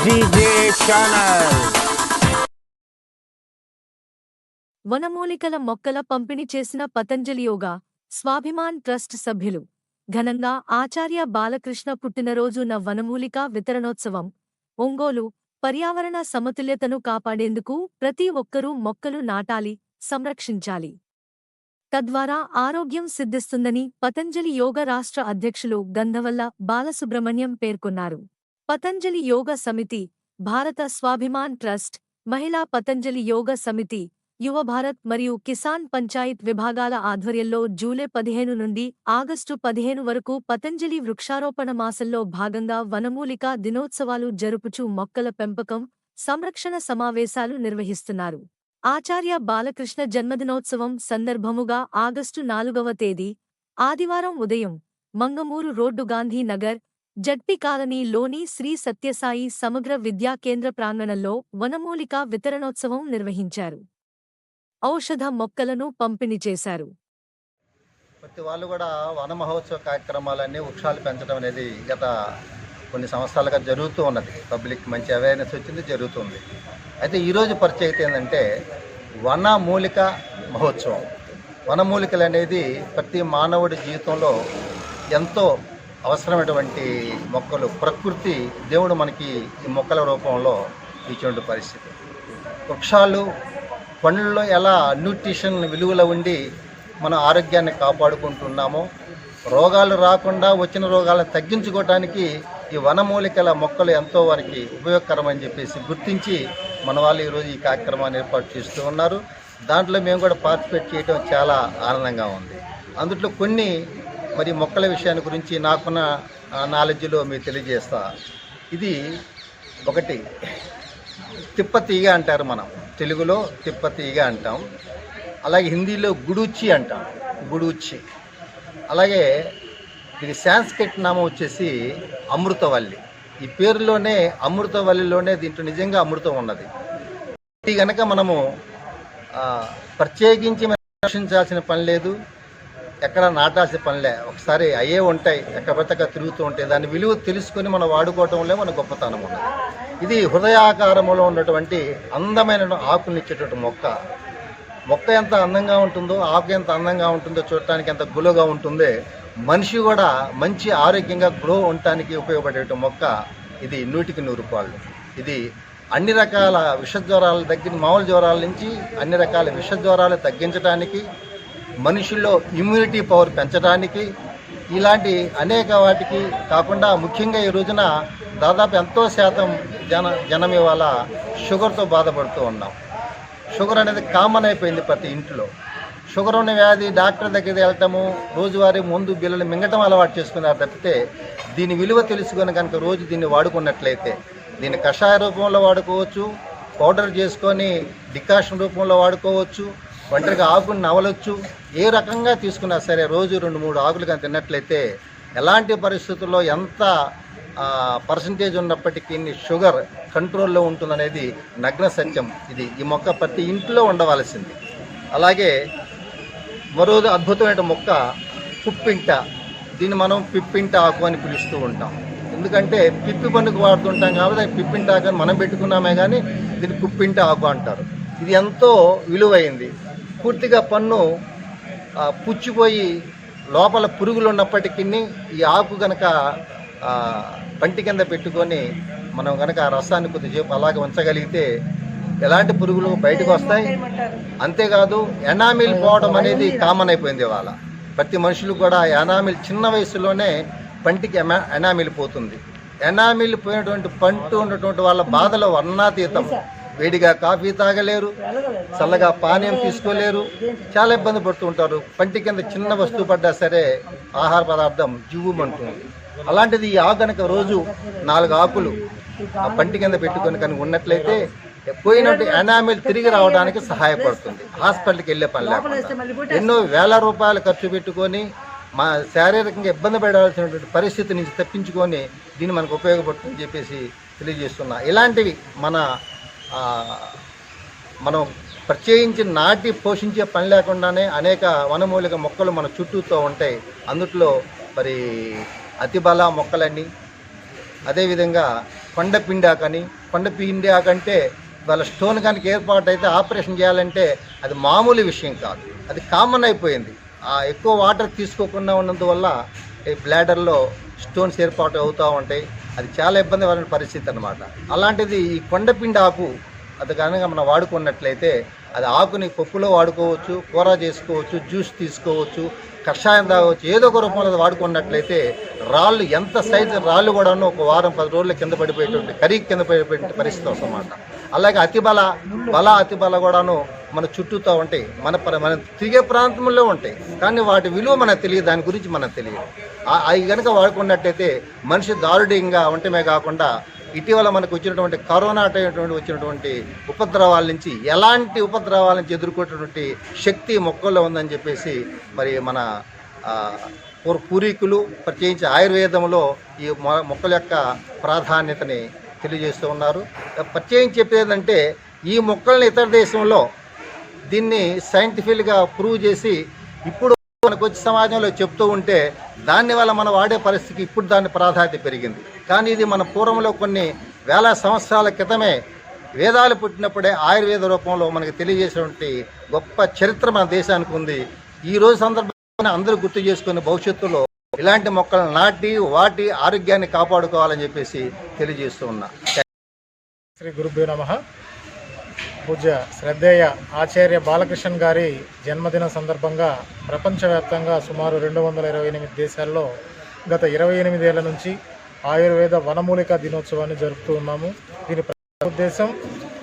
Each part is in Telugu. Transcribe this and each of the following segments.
DJ channel. వనమూలికల మొక్కల పంపిణీ చేసిన పతంజలి యోగా స్వాభిమాన్ ట్రస్ట్ సభ్యులు ఘనంగా ఆచార్య బాలకృష్ణ పుట్టినరోజున వనమూలిక వితరణోత్సవం. ఒంగోలు పర్యావరణ సమతుల్యతను కాపాడేందుకు ప్రతి ఒక్కరూ మొక్కలు నాటాలి, సంరక్షించాలి. తద్వారా ఆరోగ్యం సిద్ధిస్తుందని పతంజలి యోగ రాష్ట్ర అధ్యక్షులు గంధవల్ల బాలసుబ్రహ్మణ్యం పేర్కొన్నారు. పతంజలి యోగ సమితి, భారత స్వాభిమాన్ ట్రస్ట్, మహిళా పతంజలి యోగ సమితి, యువ భారత్ మరియు కిసాన్ పంచాయత్ విభాగాల ఆధ్వర్యంలో జూలై 15 నుండి ఆగస్టు 15 వరకు పతంజలి వృక్షారోపణ మాసంలో భాగంగా వనమూలిక దినోత్సవాలు జరుపుచూ మొక్కల పెంపకం, సంరక్షణ సమావేశాలు నిర్వహిస్తున్నారు. ఆచార్య బాలకృష్ణ జన్మదినోత్సవం సందర్భముగా ఆగస్టు 4వ తేదీ ఆదివారం ఉదయం మంగమూరు రోడ్డు గాంధీ నగర్, జడ్పీ కాలనీలోని శ్రీ సత్యసాయి సమగ్ర విద్యా కేంద్ర ప్రాంగణంలో వనమూలిక వితరణోత్సవం నిర్వహించారు. ఔషధ మొక్కలను పంపిణీ చేశారు. ప్రతి వాళ్ళు కూడా వన మహోత్సవ కార్యక్రమాలన్నీ వృక్షాలు పెంచడం అనేది గత కొన్ని సంవత్సరాలుగా జరుగుతూ ఉన్నది. పబ్లిక్ మంచి అవేర్నెస్ వచ్చింది, జరుగుతుంది. అయితే ఈరోజు పరిచయం ఏంటంటే వనమూలిక మహోత్సవం. వనమూలికలు అనేది ప్రతి మానవుడి జీవితంలో ఎంతో అవసరమైనటువంటి మొక్కలు. ప్రకృతి దేవుడు మనకి ఈ మొక్కల రూపంలో ఇచ్చిన పరిస్థితి. వృక్షాలు పండ్లలో ఎలా న్యూట్రిషన్ విలువలు ఉండి మన ఆరోగ్యాన్ని కాపాడుకుంటున్నామో, రోగాలు రాకుండా వచ్చిన రోగాలను తగ్గించుకోవడానికి ఈ వనమూలికల మొక్కలు ఎంతో వారికి ఉపయోగకరమని చెప్పేసి గుర్తించి మన వాళ్ళు ఈరోజు ఈ కార్యక్రమాన్ని ఏర్పాటు చేస్తూ ఉన్నారు. దాంట్లో మేము కూడా పార్టిసిపేట్ చేయడం చాలా ఆనందంగా ఉంది. అందులో కొన్ని మరి మొక్కల విషయాన్ని గురించి నాకున్న నాలెడ్జ్లో మీకు తెలియజేస్తా. ఇది ఒకటి తిప్పతీగ అంటారు, మనం తెలుగులో తిప్పతీగ అంటాం. అలాగే హిందీలో గుడూచి అంటాం, గుడూచి. అలాగే ఇది సాంస్క్రిట్ నామం వచ్చేసి అమృతవల్లి. ఈ పేరులోనే అమృతవల్లిలోనే దీంట్లో నిజంగా అమృతం ఉన్నది. ఇది కనుక మనము ప్రత్యేకించి రక్షించాల్సిన పని లేదు, ఎక్కడ నాటాల్సిన పనిలే. ఒకసారి అయ్యే ఉంటాయి, ఎక్కడ పడితే అక్కడ తిరుగుతూ ఉంటాయి. దాని విలువ తెలుసుకొని మనం వాడుకోవటంలో మన గొప్పతనం ఉన్నది. ఇది హృదయాకారంలో ఉన్నటువంటి అందమైన ఆకునిచ్చేటువంటి మొక్క. మొక్క ఎంత అందంగా ఉంటుందో, ఆకు ఎంత అందంగా ఉంటుందో, చూడటానికి ఎంత గులుగా ఉంటుందో, మనిషి కూడా మంచి ఆరోగ్యంగా గ్రో ఉండటానికి ఉపయోగపడే మొక్క ఇది. 100కి 100 రూపాయలు. ఇది అన్ని రకాల విషజ్వరాల దగ్గర, మామూలు జ్వరాల నుంచి అన్ని రకాల విషజ్వరాలు తగ్గించడానికి, మనుషుల్లో ఇమ్యూనిటీ పవర్ పెంచడానికి, ఇలాంటి అనేక వాటికి కాకుండా ముఖ్యంగా ఈ రోజున దాదాపు ఎంతో శాతం జనం ఇవాళ షుగర్తో బాధపడుతూ ఉన్నాం. షుగర్ అనేది కామన్ అయిపోయింది ప్రతి ఇంట్లో. షుగర్ ఉన్న వ్యాధి డాక్టర్ దగ్గరికి వెళ్తాము, రోజువారీ ముందు బిళ్ళలు మింగటం అలవాటు చేసుకున్నారు తప్పితే దీని విలువ తెలుసుకొని కనుక రోజు దీన్ని వాడుకున్నట్లయితే, దీన్ని కషాయ రూపంలో వాడుకోవచ్చు, పౌడర్ చేసుకొని డికాషన్ రూపంలో వాడుకోవచ్చు, ఒంటరిగా ఆకుని నవలొచ్చు. ఏ రకంగా తీసుకున్నా సరే రోజు 2-3 ఆకులు కానీ తిన్నట్లయితే ఎలాంటి పరిస్థితుల్లో ఎంత పర్సంటేజ్ ఉన్నప్పటికీ షుగర్ కంట్రోల్లో ఉంటుందనేది నగ్న సత్యం. ఇది ఈ మొక్క ప్రతి ఇంట్లో ఉండవలసింది. అలాగే మరో అద్భుతమైన మొక్క పుప్పింట. దీన్ని మనం పిప్పింట ఆకు అని పిలుస్తూ ఉంటాం. ఎందుకంటే పిప్పి పన్నుకు వాడుతుంటాం కాబట్టి పిప్పింట ఆకు అని మనం పెట్టుకున్నామే కానీ దీన్ని పుప్పింట ఆకు అంటారు. ఇది ఎంతో విలువైంది. పూర్తిగా పన్ను పుచ్చిపోయి లోపల పురుగులు ఉన్నప్పటికీ ఈ ఆకు కనుక పంటి కింద పెట్టుకొని మనం కనుక ఆ రసాన్ని కొద్దిసేపు అలాగే ఉంచగలిగితే ఎలాంటి పురుగులు బయటకు వస్తాయి. అంతేకాదు ఎనామిల్ పోవడం అనేది కామన్ అయిపోయింది ఇవాళ. ప్రతి మనుషులు కూడా ఎనామిల్ చిన్న వయసులోనే పంటికి ఎనామిల్ పోతుంది. ఎనామిల్ పోయినటువంటి పంట ఉన్నటువంటి వాళ్ళ బాధలో వర్ణాతీతం. వేడిగా కాఫీ తాగలేరు, చల్లగా పానీయం తీసుకోలేరు, చాలా ఇబ్బంది పడుతూ ఉంటారు. పంటి కింద చిన్న వస్తువు పడ్డా సరే ఆహార పదార్థం జివ్వుమంటుంది. అలాంటిది ఈ ఆకు కనుక రోజు 4 ఆకులు ఆ పంటి కింద పెట్టుకొని కనుక ఉన్నట్లయితే పోయినట్టు ఎనామిల్ తిరిగి రావడానికి సహాయపడుతుంది. హాస్పిటల్కి వెళ్ళే పని లేకుండా ఎన్నో వేల రూపాయలు ఖర్చు పెట్టుకొని మా శారీరకంగా ఇబ్బంది పడాల్సినటువంటి పరిస్థితి నుంచి తప్పించుకొని దీన్ని మనకు ఉపయోగపడుతుందని చెప్పేసి తెలియజేస్తున్నా. ఇలాంటివి మనం ప్రత్యేకించి నాటి పోషించే పని లేకుండానే అనేక వనమూలిక మొక్కలు మన చుట్టూతో ఉంటాయి. అందుట్లో మరి అతిబల మొక్కలన్నీ, అదేవిధంగా కొండపిండాకని, కొండపిండాకంటే వాళ్ళ స్టోన్ కనుక ఏర్పాటు అయితే ఆపరేషన్ చేయాలంటే అది మామూలు విషయం కాదు, అది కామన్ అయిపోయింది. ఎక్కువ వాటర్ తీసుకోకుండా ఉన్నందువల్ల ఈ బ్లాడర్లో స్టోన్స్ ఏర్పాటు అవుతూ ఉంటాయి. అది చాలా ఇబ్బందికరమైన పరిస్థితి అన్నమాట. అలాంటిది ఈ కొండపిండి ఆకు అది కనుక మనం వాడుకున్నట్లయితే అది ఆకుని పప్పులో వాడుకోవచ్చు, కూర చేసుకోవచ్చు, జ్యూస్ తీసుకోవచ్చు, కషాయం తాగవచ్చు, ఏదో ఒక రూపంలో అది వాడుకున్నట్లయితే రాళ్ళు ఎంత సైజు రాళ్ళు కూడాను ఒక వారం 10 రోజుల కింద పడిపోయేటువంటి కింద పడిపోయే పరిస్థితి వస్తుందన్నమాట. అలాగే అతిబల కూడాను మన చుట్టూతో ఉంటాయి, మనం తిరిగే ప్రాంతంలో ఉంటాయి, కానీ వాటి విలువ మనకు తెలియదు, దాని గురించి మనకు తెలియదు. అవి కనుక వాడుకున్నట్టయితే మనిషి దారుణంగా ఉండటమే కాకుండా ఇటీవల మనకు వచ్చినటువంటి కరోనా వచ్చినటువంటి ఉపద్రవాల నుంచి ఎలాంటి ఉపద్రవాల నుంచి ఎదుర్కొనేటువంటి శక్తి మొక్కల్లో ఉందని చెప్పేసి మరి మన పూర్వీకులు ప్రత్యేకించి ఆయుర్వేదంలో ఈ మొక్కల యొక్క ప్రాధాన్యతని తెలియజేస్తూ ఉన్నారు. ప్రత్యేకించి చెప్పేదంటే ఈ మొక్కల్ని ఇతర దేశంలో దీన్ని సైంటిఫిక్గా ప్రూవ్ చేసి ఇప్పుడు మనకు వచ్చి సమాజంలో చెప్తూ ఉంటే దానివల్ల మనం వాడే పరిస్థితికి ఇప్పుడు దాని ప్రాధాన్యత పెరిగింది. కానీ ఇది మన పూర్వంలో కొన్ని వేల సంవత్సరాల క్రితమే వేదాలు పుట్టినప్పుడే ఆయుర్వేద రూపంలో మనకి తెలియజేసినటువంటి గొప్ప చరిత్ర మన దేశానికి ఉంది. ఈ రోజు సందర్భంగా అందరూ గుర్తు చేసుకుని భవిష్యత్తులో ఇలాంటి మొక్కలను నాటి వాటి ఆరోగ్యాన్ని కాపాడుకోవాలని చెప్పేసి తెలియజేస్తూ ఉన్నా. శ్రీ గురుభ్యో నమః. పూజ్య శ్రద్ధేయ ఆచార్య బాలకృష్ణన్ గారి జన్మదిన సందర్భంగా ప్రపంచవ్యాప్తంగా సుమారు 228 దేశాల్లో గత 28 ఏళ్ల నుంచి ఆయుర్వేద వనమూలిక దినోత్సవాన్ని జరుపుతూ ఉన్నాము. దీని ఉద్దేశం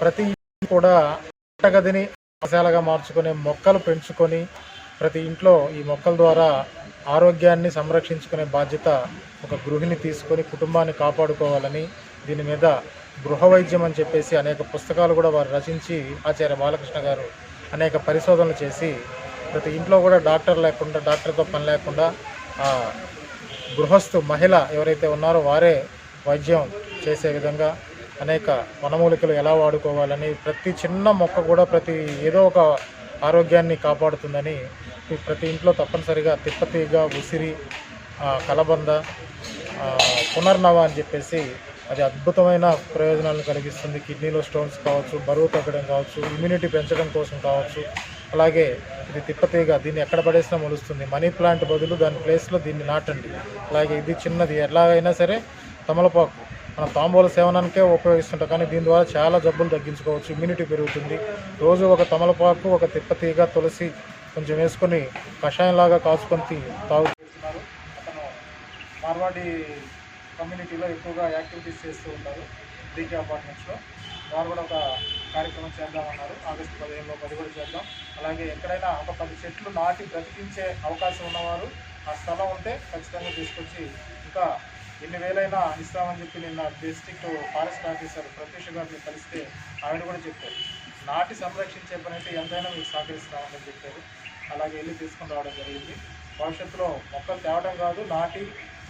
ప్రతి కూడా వంటగదిని ఆశాలుగా మార్చుకునే మొక్కలు పెంచుకొని ప్రతి ఇంట్లో ఈ మొక్కల ద్వారా ఆరోగ్యాన్ని సంరక్షించుకునే బాధ్యత ఒక గృహిణి తీసుకొని కుటుంబాన్ని కాపాడుకోవాలని, దీని మీద గృహ వైద్యం అని చెప్పేసి అనేక పుస్తకాలు కూడా వారు రచించి ఆచార్య బాలకృష్ణ గారు అనేక పరిశోధనలు చేసి ప్రతి ఇంట్లో కూడా డాక్టర్తో పని లేకుండా గృహస్థు మహిళ ఎవరైతే ఉన్నారో వారే వైద్యం చేసే విధంగా అనేక వనమూలికలు ఎలా వాడుకోవాలని, ప్రతి చిన్న మొక్క కూడా ఏదో ఒక ఆరోగ్యాన్ని కాపాడుతుందని ప్రతి ఇంట్లో తప్పనిసరిగా తిప్పతీగ, ఉసిరి, కలబంద, పునర్నవ అని చెప్పేసి అది అద్భుతమైన ప్రయోజనాలను కలిగిస్తుంది. కిడ్నీలో స్టోన్స్ కావచ్చు, బరువు తగ్గడం కావచ్చు, ఇమ్యూనిటీ పెంచడం కోసం కావచ్చు. అలాగే ఇది తిప్పతీగ, దీన్ని ఎక్కడ పడేసినా మొలుస్తుంది. మనీ ప్లాంట్ బదులు దాని ప్లేస్లో దీన్ని నాటండి. అలాగే ఇది చిన్నది, ఎలాగైనా సరే తమలపాకు మనం తాంబూల సేవనానికే ఉపయోగిస్తుంటాం, కానీ దీని ద్వారా చాలా జబ్బులు తగ్గించుకోవచ్చు, ఇమ్యూనిటీ పెరుగుతుంది. రోజు ఒక తమలపాకు, ఒక తిప్పతీగ, తులసి కొంచెం వేసుకొని కషాయంలాగా కాచుకొని తాగుతున్నారు. అతను మార్వాడి కమ్యూనిటీలో ఎక్కువగా యాక్టివిటీస్ చేస్తూ ఉంటారు. డీకే అపార్ట్మెంట్స్లో వారు కూడా ఒక కార్యక్రమం చేద్దామన్నారు. ఆగస్టు 15లో 10 కూడా చేద్దాం. అలాగే ఎక్కడైనా ఒక 10 చెట్లు నాటి బ్రతికించే అవకాశం ఉన్నవారు ఆ స్థలం ఉంటే ఖచ్చితంగా తీసుకొచ్చి ఇంకా ఎన్ని వేలైనా ఇస్తామని చెప్పి నిన్న డిస్ట్రిక్ట్ ఫారెస్ట్ ఆఫీసర్ ప్రత్యూష్ గారిని కలిస్తే ఆవిడ కూడా చెప్పారు, నాటి సంరక్షించే పని అయితే ఎంతైనా మీకు సహకరిస్తామని చెప్పారు. అలాగే వెళ్ళి తీసుకుని రావడం జరిగింది. భవిష్యత్తులో మొక్కలు తేవడం కాదు, నాటి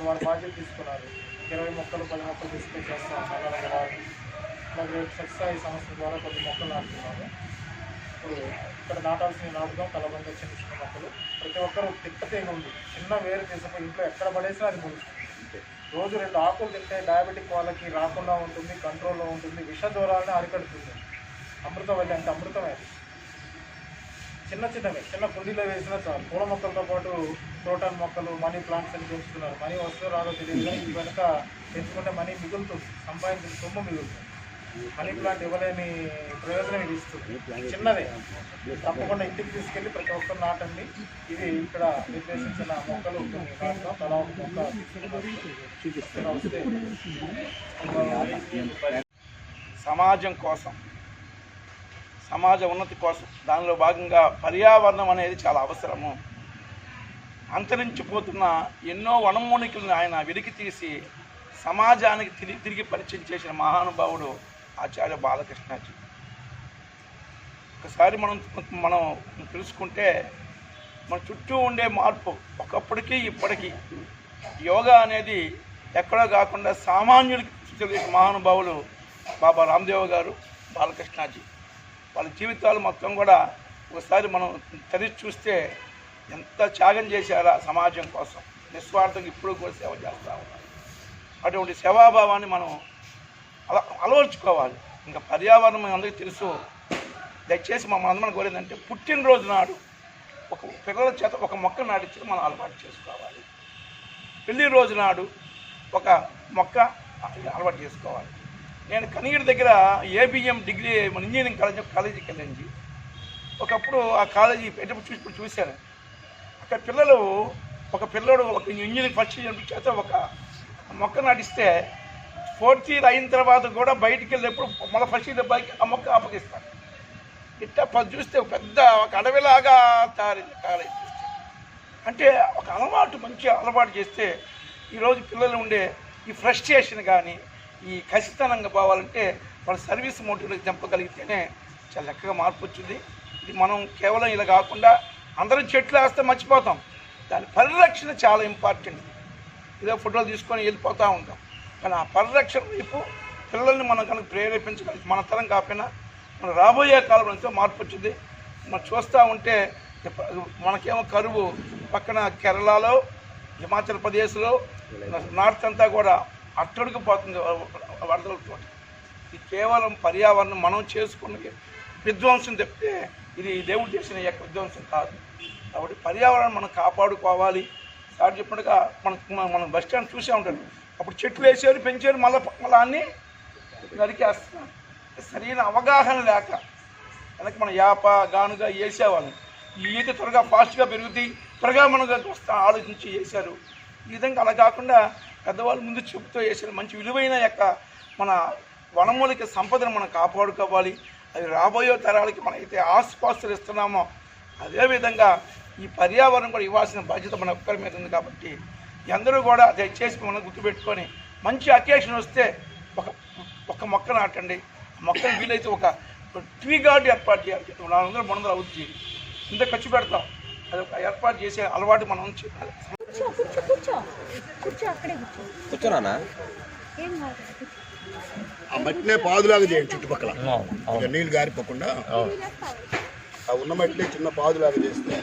వారు బాధ్యత తీసుకున్నారు. 20 మొక్కలు 10 మొక్కలు తీసుకొని చేస్తాం. అలాగే సత్సాయి సంస్థ ద్వారా కొన్ని మొక్కలు నాటుతున్నాము. ఇప్పుడు ఇక్కడ నాటాల్సినవి నాటుదాం. కలబంద, చిన్న చిన్న మొక్కలు ప్రతి ఒక్కరు తిప్పతీగ ఉంది, చిన్న వేరు తీసుకుని ఇంట్లో ఎక్కడ పడేసినా అది మొలుస్తుంది. రోజు 2 ఆకులు తింటే డయాబెటిక్ వాళ్ళకి రాకుండా ఉంటుంది, కంట్రోల్లో ఉంటుంది, విష దూరాలను అరికడుతుంది. అమృతవల్లి అంటే అమృతమే. చిన్న కుండీలో వేసినా చాలు. పూల మొక్కలతో పాటు క్రోటాన్ మొక్కలు, మనీ ప్లాంట్స్ అని పెంచుతున్నారు. మనీ వస్తుందో రాదో తెలియదు, కానీ ఈ వెనుక పెంచుకుంటే మనీ మిగులుతుంది, సంపాదించిన సొమ్ము మిగులుతుంది. మనీ ప్లాంట్ ఇవ్వలేని ప్రయోజనం ఇది ఇస్తుంది. చిన్నదే, తప్పకుండా ఇంటికి తీసుకెళ్ళి ప్రతి ఒక్కరు నాటండి. ఇది ఇక్కడ నిర్దేశించిన మొక్కలు కొన్ని నాటుతాం. తలా ఒక మొక్క చూపిస్తున్నా వస్తే సమాజం కోసం, సమాజ ఉన్నతి కోసం దానిలో భాగంగా పర్యావరణం అనేది చాలా అవసరము. అంతరించిపోతున్న ఎన్నో వనమూలికలను ఆయన వెలికి తీసి సమాజానికి తిరిగి పరిచయం చేసిన మహానుభావుడు ఆచార్య బాలకృష్ణాజీ. ఒకసారి మనం తెలుసుకుంటే మన చుట్టూ ఉండే మార్పు ఒకప్పటికి ఇప్పటికీ యోగా అనేది ఎక్కడో కాకుండా సామాన్యుడికి తెలిసిన మహానుభావులు బాబా రామ్దేవ్ గారు, బాలకృష్ణాజీ. వాళ్ళ జీవితాలు మొత్తం కూడా ఒకసారి మనం చదివి చూస్తే ఎంత త్యాగం చేశారా సమాజం కోసం, నిస్వార్థంగా ఇప్పుడు కూడా సేవ చేస్తూ ఉన్నారు. అటువంటి సేవాభావాన్ని మనం అలవర్చుకోవాలి. ఇంకా పర్యావరణం అందరికీ తెలుసు. దయచేసి మనందరం కోరేదంటే పుట్టినరోజు నాడు ఒక పిల్లల చేత ఒక మొక్క నాటించి మనం అలవాటు చేసుకోవాలి. పెళ్లి రోజు నాడు ఒక మొక్క అలవాటు చేసుకోవాలి. నేను కనిగిరి దగ్గర ఏబిఎం డిగ్రీ ఇంజనీరింగ్ కాలేజీకి వెళ్ళింది. ఒకప్పుడు ఆ కాలేజీ ఎప్పుడు చూశాను. అక్కడ ఒక పిల్లడు ఒక ఇంజనీరింగ్ ఫస్ట్ ఇయర్ చేత ఒక మొక్క నాటిస్తే 4th ఇయర్ అయిన తర్వాత కూడా బయటికి వెళ్ళేప్పుడు మళ్ళీ ఫస్ట్ ఇయర్ బయట ఆ మొక్క అప్పగిస్తాను. ఇట్లా చూస్తే పెద్ద ఒక అడవిలాగా తయారైంది కాలేజీ చూస్తే. అంటే ఒక మంచి అలవాటు చేస్తే ఈరోజు పిల్లలు ఉండే ఈ ఫ్రస్ట్రేషన్ కానీ ఈ ఖచ్చితంగా పోవాలంటే వాళ్ళ సర్వీస్ మోటివ్లోకి చంపగలిగితేనే చాలా చక్కగా మార్పు వచ్చింది. ఇది మనం కేవలం ఇలా కాకుండా అందరం చెట్లు వేస్తే మర్చిపోతాం. దాని పరిరక్షణ చాలా ఇంపార్టెంట్. ఇదో ఫోటోలు తీసుకొని వెళ్ళిపోతూ ఉంటాం. కానీ ఆ పరిరక్షణ వైపు పిల్లల్ని మనం కనుక ప్రేరేపించగలిగి మన తరం కాకపోయినా మన రాబోయే కాలంలో ఎంతో మార్పు వచ్చింది. మనం చూస్తూ ఉంటే మనకేమో కరువు పక్కన కేరళలో హిమాచల్ ప్రదేశ్లో నార్త్ అంతా కూడా అట్టడుగుపోతుంది వరదలతో. ఇది కేవలం పర్యావరణం మనం చేసుకున్న విధ్వంసం తప్పితే ఇది దేవుడు చేసిన యొక్క విధ్వంసం కాదు. కాబట్టి పర్యావరణం మనం కాపాడుకోవాలి. సార్ చెప్పినట్టుగా మనం బస్ స్టాండ్ చూసే ఉంటాడు. అప్పుడు చెట్లు వేసారు, పెంచారు, మళ్ళీ అన్నీ నరికేస్తున్నారు. సరైన అవగాహన లేక కనుక మనం యాప గానుగా వేసేవాళ్ళం. ఈ ఈత త్వరగా ఫాస్ట్గా పెరుగుతాయి, త్వరగా మనకు వస్తా ఆలోచించి వేశారు. ఈ విధంగా అలా కాకుండా పెద్దవాళ్ళు ముందు చెబుతూ వేసారు. మంచి విలువైన యొక్క మన వనమూలిక సంపదను మనం కాపాడుకోవాలి. అది రాబోయే తరాలకి మనమైతే ఆస్పాస్తులు ఇస్తున్నామో అదేవిధంగా ఈ పర్యావరణం కూడా ఇవ్వాల్సిన బాధ్యత మన ఒక్కరి మీద ఉంది. కాబట్టి అందరూ కూడా దయచేసి మనం గుర్తుపెట్టుకొని మంచి అకేషన్ వస్తే ఒక మొక్క నాటండి. మొక్కను వీలైతే ఒక ట్రీ గార్డ్ ఏర్పాటు చేయాలి. 400-300 అవుతుంది. ఇంత ఖర్చు పెడతాం. అది ఒక ఏర్పాటు చేసే అలవాటు మనం చేయాలి. కూర్చోనా ఆ మట్టినే పాదులాగా చేయండి చుట్టుపక్కల, నీళ్ళు గారిపోకుండా ఆ ఉన్న మట్టినే చిన్న పాదులాగా చేస్తే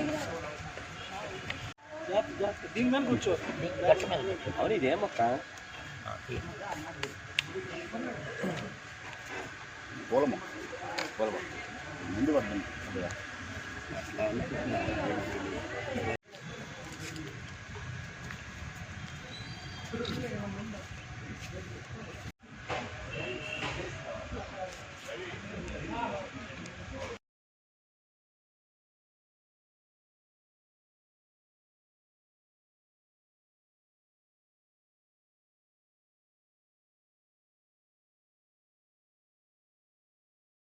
అవును. ఇదే మొక్క పూల మొక్క ముందు పడుతుంది.